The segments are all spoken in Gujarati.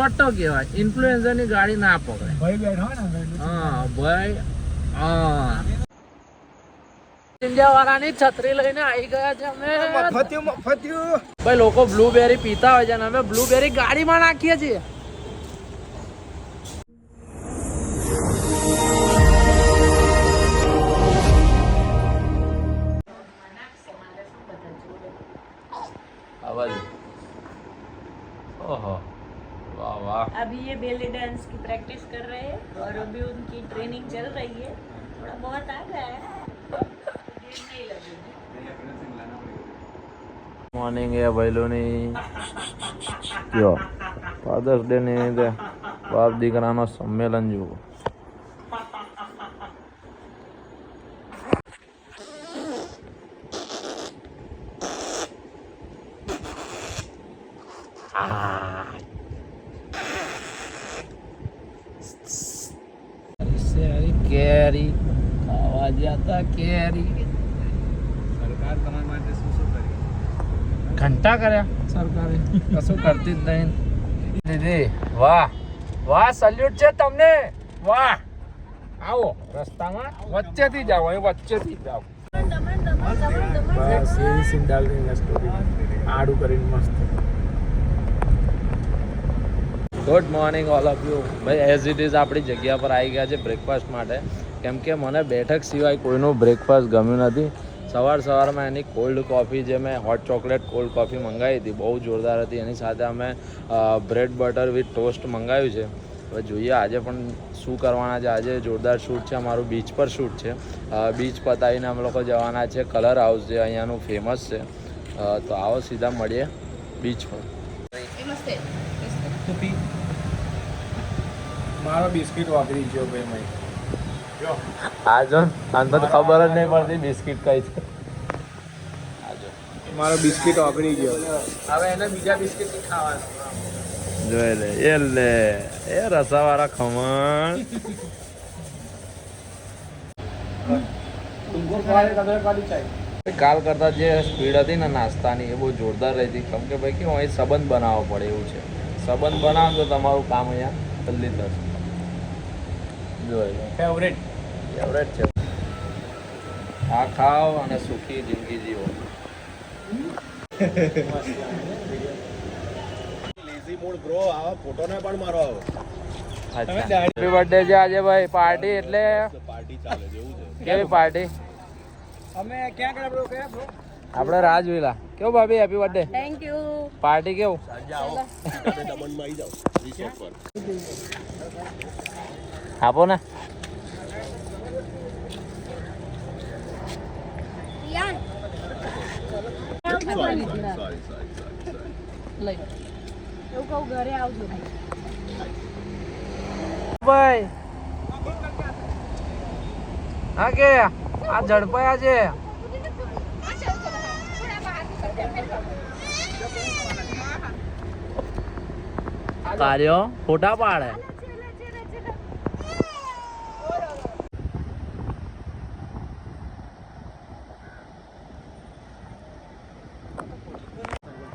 ઓટો કહેવાય, ઇન્ફ્લુએન્સર ની ગાડી ના પકડે. ભાઈ બેઠો ને. હા ભાઈ. હા ઇન્ડિયા વાળાની છત્રી લઈને આવી ગયા છે અમે. ભાઈ લોકો બ્લુબેરી પીતા હોય છે અને અમે બ્લુબેરી ગાડીમાં નાખીએ છીએ. ओहो वाह वाह. अभी ये बेली डांस की प्रैक्टिस कर रहे हैं और अभी उनकी ट्रेनिंग चल रही है. थोड़ा बहुत आ गया है, देर नहीं लगेगी. मॉर्निंग है भाईलोनी. જો ફાધર્સ ડે ની રીતે બાપ દીકરાનો સંમેલન જુઓ. કેરી ખાવા જતા કેરી. સરકાર તમારા માટે શું કરી? ઘંટા કર્યા સરકારે, કશું કરતી જ નહીં. દીદી વાહ વાહ, સલ્યુટ છે તમને. વાહ, આવો રસ્તામાં વચ્ચેથી જાઓ, અહીં વચ્ચેથી જાઓ. બસ એવી સિંડાલની રસ્તો આડું કરીને મસ્ત. Good morning all of you. ભાઈ એઝ ઇટ ઇઝ આપણી જગ્યા પર આવી ગયા છે બ્રેકફાસ્ટ માટે, કેમ કે મને બેઠક સિવાય કોઈનું બ્રેકફાસ્ટ ગમ્યું નથી. સવારમાં એની કોલ્ડ કોફી, જે મેં હોટ ચોકલેટ કોલ્ડ કોફી મંગાવી હતી, બહુ જોરદાર હતી. એની સાથે અમે બ્રેડ બટર વિથ ટોસ્ટ મંગાવ્યું છે. હવે જોઈએ આજે પણ શું કરવાના છે. આજે જોરદાર શૂટ છે અમારું, બીચ પર શૂટ છે. બીચ પતાવીને અમે લોકો જવાના છે કલર હાઉસ, જે અહીંયાનું ફેમસ છે. તો આવો સીધા મળીએ બીચ પર. મારો બિસ્કિટ વાપરી ગયો ભાઈ મેં. જો આ જો આને તો ખબર જ નહીં પડતી બિસ્કિટ કઈ છે. મારો બિસ્કિટ વાપરી ગયો. હવે એને બીજા બિસ્કિટ ખાવાના. જોઈ લે એ લે એ રસાવાળા ખમણ. કાલ કરતા જે સ્પીડ હતી ને નાસ્તાની, એ બહુ જોરદાર રહી હતી. કેમ કે ભાઈ કેવું અહીં સંબંધ બનાવવો પડે એવું છે. સંબંધ બનાવો તો તમારું કામ અહીંયા જલ્દી થશે. જોઈ લો ફેવરેટ છે. આ ખાઓ અને સુખી જિંદગી જીવો. Lazy mood bro. આવા ફોટો ને પણ મારો આવો. અચ્છા હેપી બર્થડે છે આજે ભાઈ. પાર્ટી એટલે પાર્ટી ચાલે જેવું છે. કેવી પાર્ટી? અમે ક્યાં ગયા બ્રો? કયા બ્રો? આપણે રાજવીલા. કેવું ભાભી happy birthday? Thank you. Party કેવું? આવો દમણમાં આવી જાઓ રિસોર્ટ પર. આપો ને. એવું કહું ઘરે આવજો. ભાઈ હા કે આ ઝડપાયા છે. કાર્યો ફોટા પાડે.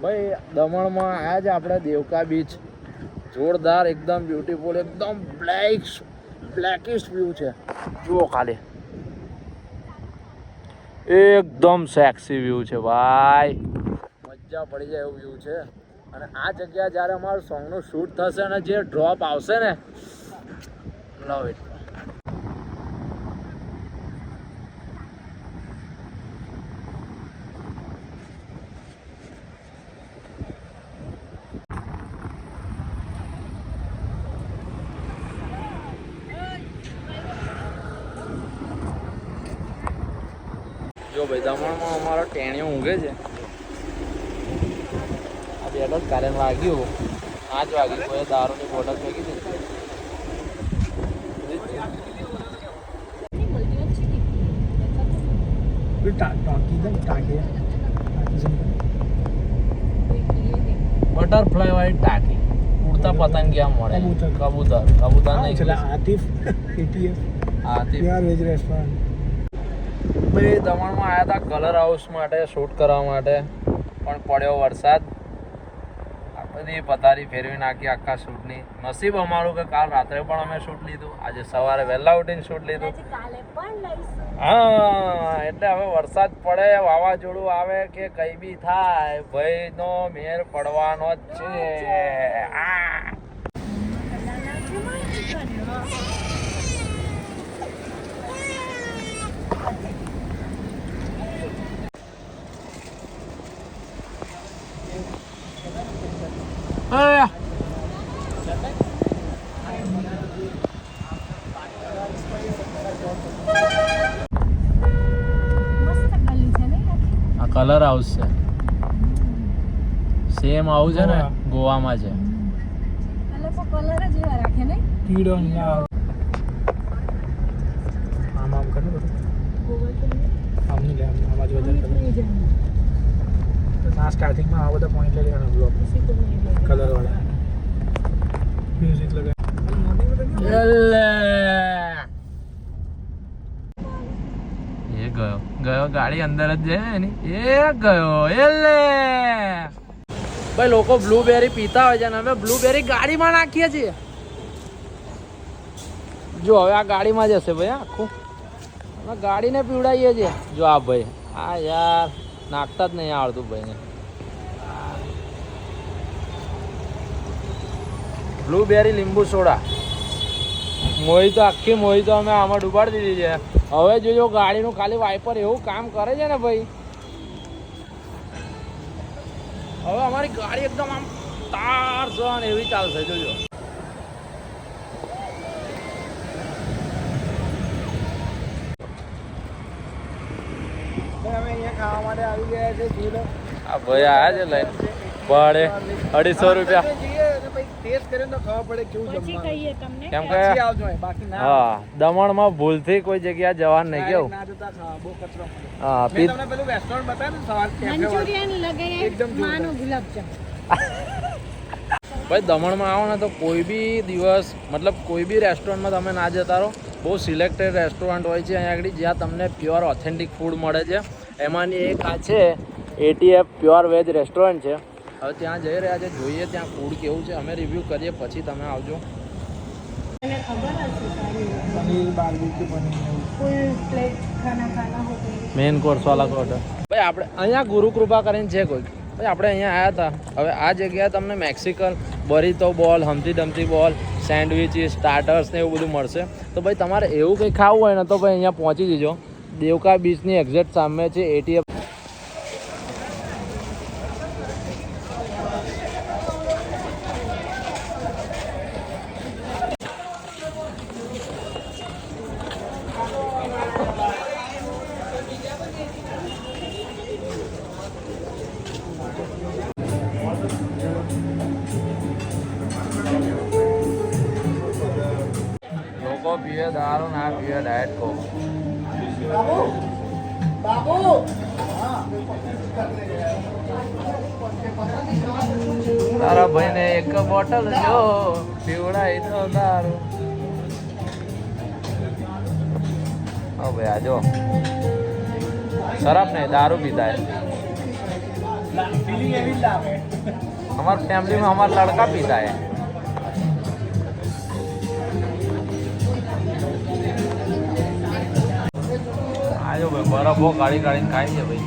ભાઈ દમણમાં આવ્યા છે આપણે દેવકા બીચ. જોરદાર, એકદમ બ્યુટીફુલ, એકદમ બ્લેકિશ વ્યૂ છે. જુઓ ખાલી, એકદમ સેક્સી વ્યૂ છે ભાઈ. મજા પડી જાય એવું વ્યૂ છે. અને આ જગ્યા જ્યારે અમારું સોંગનું શૂટ થશે અને જે ડ્રોપ આવશે ને, લવ ઇટ. જો ભાઈ દમણમાં અમારો ટેણીઓ ઊંઘે છે. આ બેઠો કાલે વાગ્યું 5 વાગે, કોઈ દારૂની બોટલ ફેંકી દીધી. બટરફ્લાય વાળી ટાંકી, ઉડતા પતંગિયા મળે. કબૂતર નહીં. Atif ATF Atif veg restaurant. ભાઈ દમણમાં આવ્યા હતા કલર હાઉસ માટે શૂટ કરવા માટે, પણ પડ્યો વરસાદ. બધી પતારી ફેરવી નાખી આખા શૂટની. નસીબ અમારું કે કાલ રાત્રે પણ અમે શૂટ લીધું, આજે સવારે વહેલા ઉઠીને શૂટ લીધું. કાલે પણ લઈશું. હા એટલે હવે વરસાદ પડે, વાવાઝોડું આવે કે કઈ બી થાય, ભાઈનો મેર પડવાનો જ છે. મસ્ત ગલી છે ને આ કલર હાઉસ છે, સેમ આવું છે ને ગોવામાં છે. લોકો કલર જ એવા રાખે ને. કીડો ના આમ આમ કરે બધું આમ નહીં લે આમ આજ વધારે કરે આ સ્ટાર્ટિંગમાં આ બધા પોઈન્ટ લઈ લેવાના બ્લોક કલર વાળા મ્યુઝિક એ ગયો ગયો ગાડી અંદર જ જાય ને એની. એ ગયો એટલે ભાઈ લોકો બ્લુબેરી પીતા હોય છે ને અમે બ્લુબેરી ગાડીમાં નાખીએ છીએ. જો હવે આ ગાડીમાં જશે ભાઈ આખું અમે ગાડીને પીવડાવીએ છીએ. જો આ ભાઈ આ યાર નાખતા જ નહીં આવડતું ભાઈને. બ્લુબેરી લીંબુ સોડા મોહિતો આખી મોહિતો અમે આમાં ડૂબાડી દીધી છે. હવે જોજો ગાડીનું ખાલી વાઇપર એવું કામ કરે છે ને ભાઈ. હવે અમારી ગાડી એકદમ આમ તાર ને એવી ચાલશે જોજો. અમે અહીંયા ખાવા માટે આવી ગયા છે ચૂલો. આ ભાઈ આયા છે લઈને ભાડે 250 રૂપિયા. ટેસ્ટ કર્યો તો ખબર પડે કેવું પછી જમવાનું. કહીએ તમને. કેમ પછી કે આવજો અહીં, બાકી ના હા દમણમાં ભૂલથી કોઈ જગ્યા જવાનું નહીં કેવું. ના જતા ખાવા બહુ કચરો મળે. હા મેં તમને પેલું રેસ્ટોરન્ટ બતાવ્યું ને સવાર cafe વાળું. મંચુરિયન લગે એકદમ જોરદાર. માનો ગુલાબજામ. ભાઈ દમણમાં આવો ને તો કોઈ બી દિવસ મતલબ કોઈ બી રેસ્ટોરન્ટમાં તમે ના જતા રહો. બહુ સિલેક્ટેડ રેસ્ટોરન્ટ હોય છે અહીંયા આગળ જ્યાં તમને પ્યોર ઓથેન્ટિક ફૂડ મળે છે. એમાંની એક આ છે ATF પ્યોર વેજ રેસ્ટોરન્ટ છે. હવે ત્યાં જઈ રહ્યા છે, જોઈએ ત્યાં ફૂડ કેવું છે, અમે રિવ્યૂ કરીએ પછી તમે આવજો. મને ખબર હશે સારી પનીર બાર્બીક્યુ પનીર એવું. ફૂલ પ્લેટ ખાના હો ગઈ. મેન કોર્સ વાળા કોર્ટર ભાઈ આપણે અહીંયા ગુરુ કૃપા કરીને છે કોઈ ભાઈ. આપણે અહીંયા આવ્યા હતા. હવે આ જગ્યાએ તમને મેક્સિકન બરીતો બોલ, હમતી ડમતી બોલ, સેન્ડવિચીસ, સ્ટાર્ટર્સ ને એવું બધું મળશે. તો ભાઈ તમારે એવું કંઈ ખાવું હોય ને તો ભાઈ અહીંયા પહોંચી જજો. દેવકા બીચની એક્ઝેક્ટ સામે છે ATF. લોકો પીવે દારૂ, ના પીવે ડાયટ કોક. તારા ભાઈને એક બોટલ જો પીવડાઈ તો દારૂ. ઓ ભાઈ આ જો શરાબ નહીં દારૂ પીતા હે. ફીલિંગ એવી જ લાગે. हमारे फैमिली में हमारा लड़का पीता है. आजो भाई बर्फ हो गाड़ी गाड़ी खाई है भाई.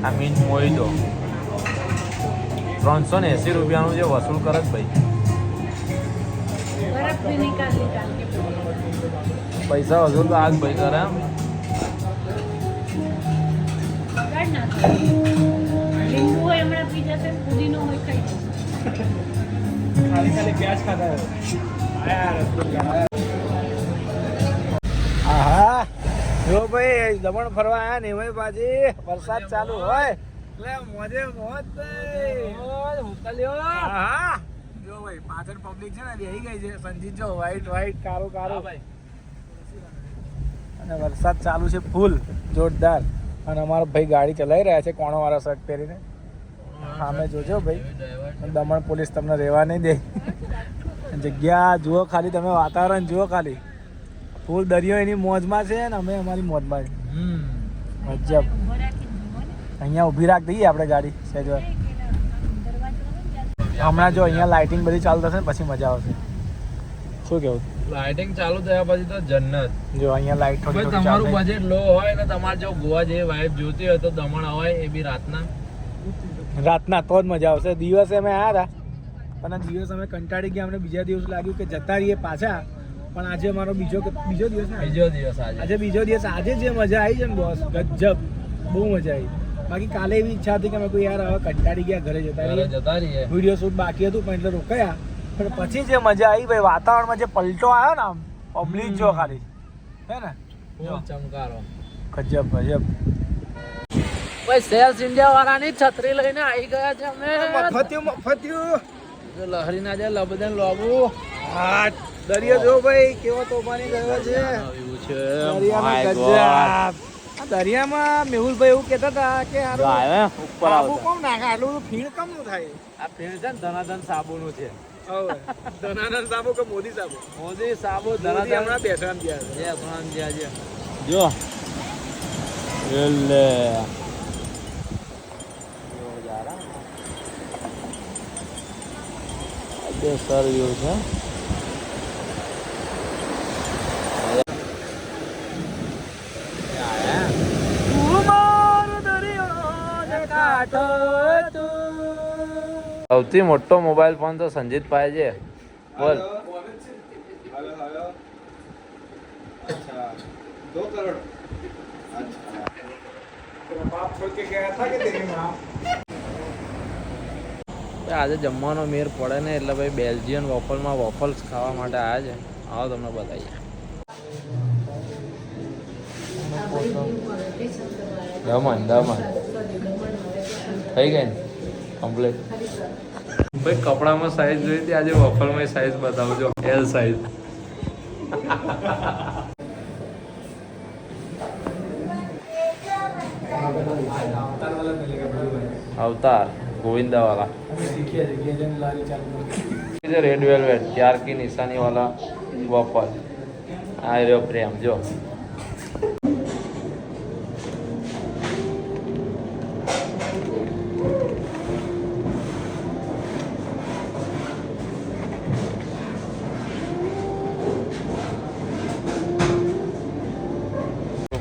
आ मीन मोहितो 380 રૂપિયાનું જે વસૂલ કરે જ ભાઈ. बर्फ भी निकाल के પૈસા વસૂલ તો આજ ભાઈ કરે એમ. કાઢ નાખો. લીંબુ હોય હમણાં પી જશે, પુદીનો હોય ખાઈ જશે. ખાલી ખાલી પ્યાજ ખાતા હોય. આયા રસગુલ્લા. આહા જો ભાઈ દમણ ફરવા આયા ને ભાઈ બાજી વરસાદ ચાલુ હોય એટલે મોજે મોજ ભાઈ મોકલ્યો. હા જો ભાઈ પાછળ પબ્લિક છે ને બેહી ગઈ છે. સંજીત જો વ્હાઈટ વ્હાઈટ કારો કારો અને વરસાદ ચાલુ છે ફૂલ જોરદાર. અને અમારો ભાઈ ગાડી ચલાવી રહ્યા છે કોણો વાળા શર્ટ પહેરીને. સામે જોજો ભાઈ, દમણ પોલીસ તમને રહેવા નહીં દે. જગ્યા જુઓ ખાલી, તમે વાતાવરણ જુઓ ખાલી. ફૂલ દરિયો એની મોજમાં છે ને અમે અમારી મોજમાં છે. ગજબ. અહીંયા ઊભી રાખ દઈએ આપણે ગાડી સહેજ વાર. હમણાં જો અહીંયા લાઇટિંગ બધી ચાલુ થશે ને પછી મજા આવશે. શું કેવું? લાઇટિંગ ચાલુ થયા પછી તો જન્નત. જો અહીંયા લાઇટ થોડી થોડી તમારું ચાલુ બજેટ લો હોય ને તમારે જો ગોવા જેવી વાઇબ જોતી હોય તો દમણ હોય એ બી રાતના. રાતના તો જ મજા આવશે. દિવસે અમે આવ્યા હતા પણ દિવસ અમે કંટાળી ગયા. અમને બીજા દિવસ લાગ્યું કે જતા રહીએ પાછા, પણ આજે અમારો બીજો દિવસ ને બીજો દિવસ આજે બીજો દિવસ. આજે જે મજા આવી છે ને બોસ, ગજબ, બહુ મજા આવી. બાકી કાલે એવી ઈચ્છા હતી કે અમે કોઈ યાર હવે કંટાળી ગયા, ઘરે જતા રહીએ. વિડીયો શૂટ બાકી હતું પણ એટલે રોકાયા. પણ પછી જે મજા આવી ભાઈ, વાતાવરણમાં જે પલટો આવ્યો ને, આમ પબ્લિક જો ખાલી હે ને, ફૂલ ચમકારો. ગજબ ગજબ. ભાઈ સેલ્સ ઇન્ડિયા વાળાની છત્રી લઈને આવી ગયા છે અમે. મફતિયું જો લહરીના જે લબદન લોબુ હા, દરિયો જો ભાઈ કેવો તોફાની ગયો છે. આવ્યું છે. દરિયામાં My ગજબ. God. આ દરિયામાં મેહુલભાઈ એવું કહેતા હતા કે હારું આવે ઉપર સાબુ આવતા. કોમ નાખે, આટલું બધું ફીણ કેમ નું થાય? આ ફેર છે ને ધનાધન સાબુનું છે. હવે ધનાનંદ સાબુ કે મોદી સાબુ? મોદી સાબુ મોદી ધનાધન. હમણાં બેઠા ગયા છે. જે પ્રાણ જે આજે. જો એટલે બે સર વ્યૂ છે. સૌથી મોટો મોબાઈલ ફોન તો સંજીત પાસે છે. બોલ. આજે જમવાનો મેર પડે ને એટલે ભાઈ બેલ્જિયન વોફલમાં વોફલ્સ ખાવા માટે આવ્યા છે. આવો તમને બતાવીએ. દમણ થઈ ગઈ ને કમ્પ્લીટ. ભાઈ કપડામાં સાઈઝ જોઈ હતી, આજે વોફલમાં સાઈઝ બતાવજો. L size. अवतार गोविंदा वाला रेड वेलवेट प्यार की निशानी वाला वॉफल आ रहे प्रेम जो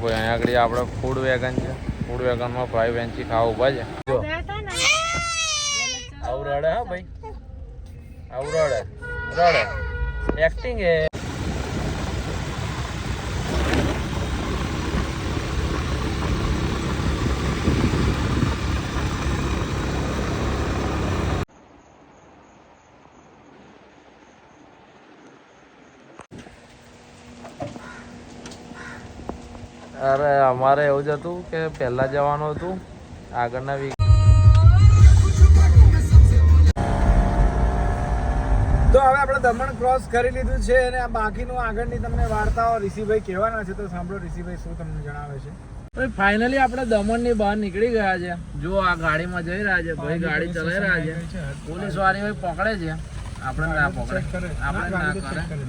અહીંયા આગળ આપણે ફૂડ વેગન છે. ફૂડ વેગનમાં 5 વેન્ચી ખાવા ઉભા છે. જો આવું રડે હા ભાઈ, આવું રડે એક્ટિંગ હે. અરે અમારે એવું જ હતું કે પહેલા જવાનું હતું આગળના વીક. તો હવે આપણે દમણ ક્રોસ કરી લીધું છે અને આ બાકીનું આગળની તમને વાર્તાઓ ઋષિભાઈ કહેવાના છે, તો સાંભળો ઋષિભાઈ શું તમને જણાવે છે. ફાઇનલી આપણે દમણની બહાર નીકળી ગયા છે. જો આ ગાડીમાં જઈ રહ્યા છે ભાઈ, ગાડી ચલાવી રહ્યા છે. પોલીસ વાળી ભાઈ પકડે છે, આપણે ના પકડે, આપણે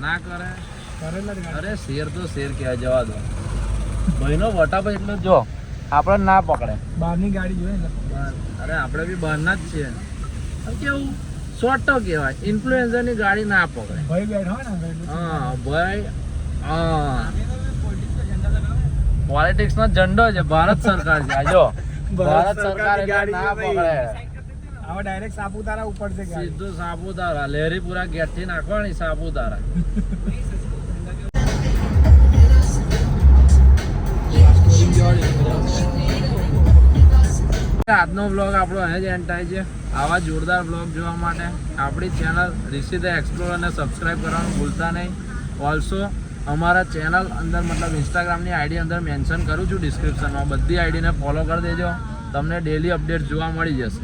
ના કરે. અરે શેર તો શેર કહેવાય, જવા દો ભાઈનો વટાપ. એટલે જો આપણે ના પકડે, બહારની ગાડી જોઈએ ને. અરે આપણે બી બહારના જ છીએ. કેવું શોર્ટ કહેવાય, ઇન્ફ્લુએન્સરની ગાડી ના પકડે. ભાઈ બેઠા હોય ને, હા ભાઈ, હા પોલિટિક્સ નો ઝંડો છે, ભારત સરકાર છે. જો ભારત સરકાર એટલે ના પકડે. હવે ડાયરેક્ટ સાપુતારા ઉપર છે ગાડી. સીધું સાપુતારા, લહેરીપુરા ગેટ થી નાખવાની સાપુતારા. આજનો બ્લોગ આપણો અહીં જ એન્ડ થાય છે. આવા જોરદાર બ્લોગ જોવા માટે આપણી ચેનલ ઋષિ ધ એક્સપ્લોરરને સબસ્ક્રાઈબ કરવાનું ભૂલતા નહીં. ઓલ્સો અમારા ચેનલ અંદર મતલબ ઇન્સ્ટાગ્રામની આઈડી અંદર મેન્શન કરું છું ડિસ્ક્રિપ્શનમાં. બધી આઈડીને ફોલો કરી દેજો, તમને ડેલી અપડેટ જોવા મળી જશે.